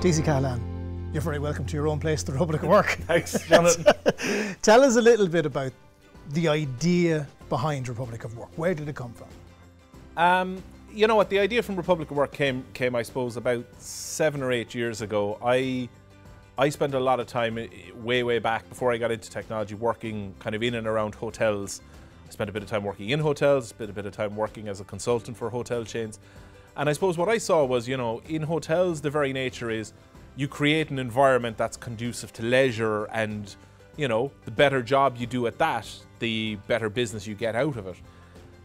DC Cahalane, you're very welcome to your own place, the Republic of Work. Thanks, Jonathan. Tell us a little bit about the idea behind Republic of Work. Where did it come from? You know what, the idea from Republic of Work came, I suppose, about 7 or 8 years ago. I spent a lot of time way back before I got into technology working kind of in and around hotels. I spent a bit of time working in hotels, spent a bit of time working as a consultant for hotel chains. And I suppose what I saw was, you know, in hotels, the very nature is you create an environment that's conducive to leisure, and, you know, the better job you do at that, the better business you get out of it.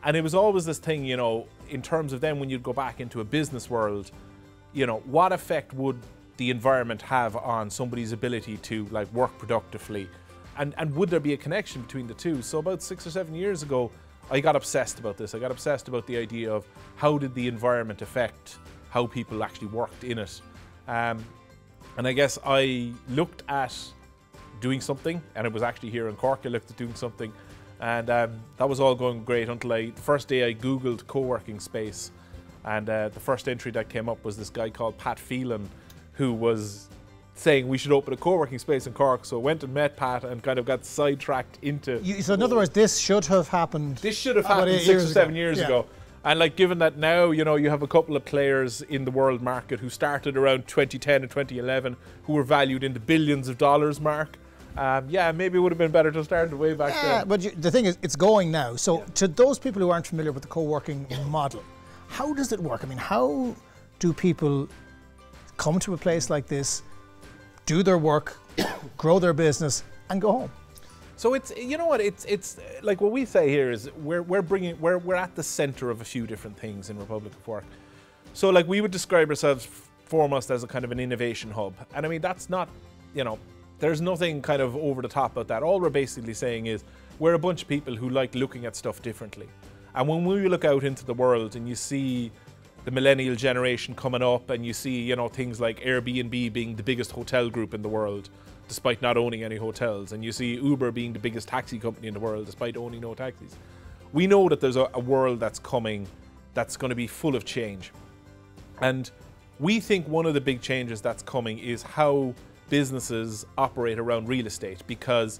And it was always this thing, you know, in terms of then when you'd go back into a business world, you know, what effect would the environment have on somebody's ability to like work productively? And would there be a connection between the two? So about 6 or 7 years ago, I got obsessed about this. I got obsessed about the idea of how did the environment affect how people actually worked in it. And I guess I looked at doing something, and it was actually here in Cork. I looked at doing something, and that was all going great until the first day I Googled co-working space, and the first entry that came up was this guy called Pat Phelan, who was saying we should open a co-working space in Cork. So I went and met Pat and kind of got sidetracked into... So in other words, this should have happened... This should have happened 6 or 7 years ago. And like, given that now, you know, you have a couple of players in the world market who started around 2010 and 2011 who were valued in the billions of dollars mark. Yeah, maybe it would have been better to start way back then. But the thing is, it's going now. So to those people who aren't familiar with the co-working model, how does it work? I mean, how do people come to a place like this, do their work, grow their business, and go home? So it's, you know what, it's like what we say here is we're at the center of a few different things in Republic of Work. So like we would describe ourselves foremost as a kind of an innovation hub. And I mean, that's not, you know, there's nothing kind of over the top about that. All we're basically saying is we're a bunch of people who like looking at stuff differently. And when we look out into the world and you see the millennial generation coming up, and you see, you know, things like Airbnb being the biggest hotel group in the world, despite not owning any hotels, and you see Uber being the biggest taxi company in the world, despite owning no taxis. We know that there's a world that's coming that's going to be full of change. And we think one of the big changes that's coming is how businesses operate around real estate, because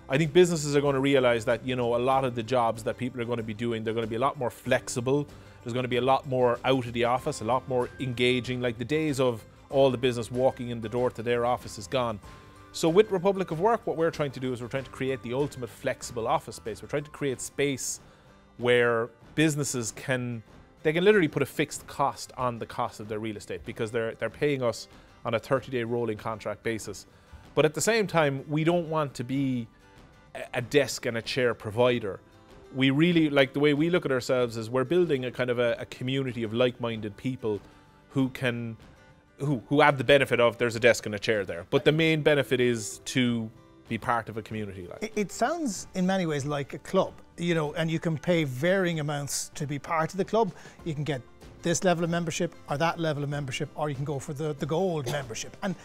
I think businesses are going to realize that, you know, a lot of the jobs that people are going to be doing, they're going to be a lot more flexible. There's going to be a lot more out of the office, a lot more engaging. Like the days of all the business walking in the door to their office is gone. So with Republic of Work, what we're trying to do is we're trying to create the ultimate flexible office space. We're trying to create space where businesses can literally put a fixed cost on the cost of their real estate, because they're paying us on a 30-day rolling contract basis. But at the same time, we don't want to be a desk and a chair provider. We really, like, the way we look at ourselves is we're building a kind of a community of like-minded people who have the benefit of there's a desk and a chair there. But the main benefit is to be part of a community. Like. It sounds in many ways like a club, you know, and you can pay varying amounts to be part of the club. You can get this level of membership or that level of membership, or you can go for the gold membership. And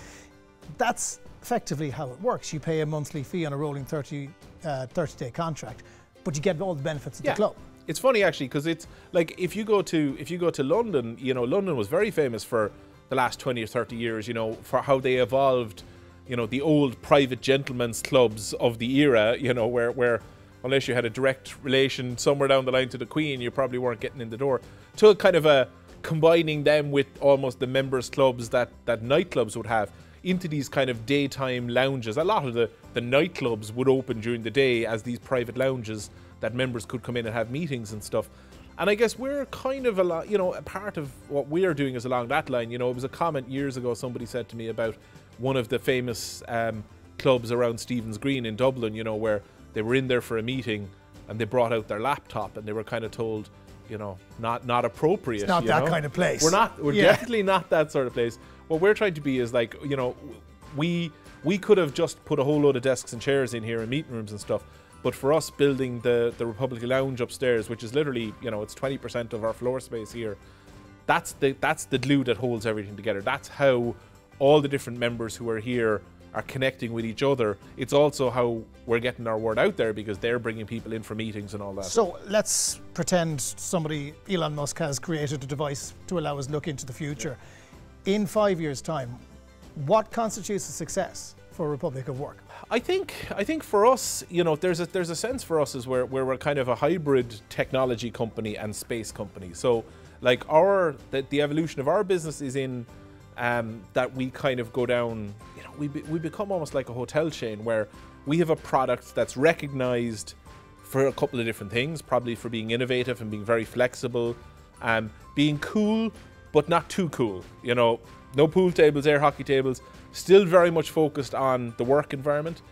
that's effectively how it works. You pay a monthly fee on a rolling 30-day contract, but you get all the benefits of the club. It's funny actually, because it's like if you go to London, you know, London was very famous for the last 20 or 30 years, you know, for how they evolved, you know, the old private gentlemen's clubs of the era, you know, where unless you had a direct relation somewhere down the line to the Queen, you probably weren't getting in the door, to kind of a combining them with almost the members clubs that nightclubs would have, into these kind of daytime lounges. A lot of the nightclubs would open during the day as these private lounges that members could come in and have meetings and stuff. And I guess we're kind of a part of what we are doing is along that line. You know, it was a comment years ago somebody said to me about one of the famous clubs around Stephen's Green in Dublin, you know, where they were in there for a meeting and they brought out their laptop and they were kind of told, you know, not appropriate. It's not that kind of place. We're definitely not that sort of place. What we're trying to be is like, you know, we could have just put a whole load of desks and chairs in here and meeting rooms and stuff. But for us building the Republic Lounge upstairs, which is literally, you know, it's 20% of our floor space here, that's the glue that holds everything together. That's how all the different members who are here are connecting with each other. It's also how we're getting our word out there, because they're bringing people in for meetings and all that. So let's pretend somebody, Elon Musk, has created a device to allow us to look into the future. In 5 years' time, What constitutes a success for Republic of Work? I think for us, you know, there's a sense for us is where we're kind of a hybrid technology company and space company. So like the evolution of our business is in that we kind of go down, you know, we become almost like a hotel chain where we have a product that's recognized for a couple of different things, probably for being innovative and being very flexible, being cool but not too cool. You know, no pool tables, air hockey tables, still very much focused on the work environment,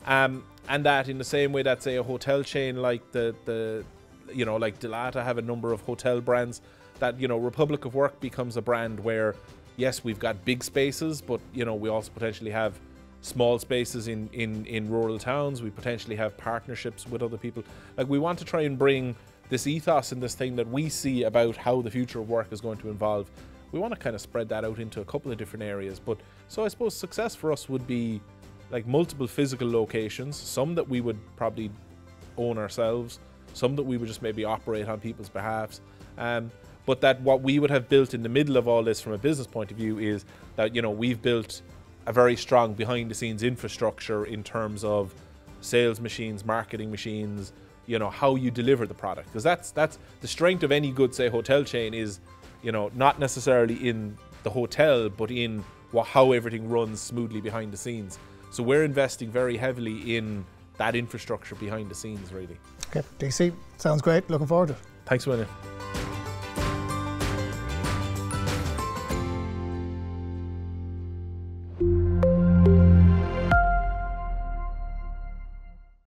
and that in the same way that, say, a hotel chain like the you know, like Delata have a number of hotel brands, that, you know, Republic of Work becomes a brand where, yes, we've got big spaces, but, you know, we also potentially have small spaces in rural towns. We potentially have partnerships with other people. Like, we want to try and bring this ethos and this thing that we see about how the future of work is going to evolve. We want to kind of spread that out into a couple of different areas. But so I suppose success for us would be like multiple physical locations, some that we would probably own ourselves, some that we would just maybe operate on people's behalves. But that what we would have built in the middle of all this from a business point of view is that, you know, we've built a very strong behind the scenes infrastructure in terms of sales machines, marketing machines, you know, how you deliver the product. Because that's the strength of any good, say, hotel chain is, you know, not necessarily in the hotel, but in how everything runs smoothly behind the scenes. So we're investing very heavily in that infrastructure behind the scenes, really. Okay, DC, sounds great. Looking forward to it. Thanks a million.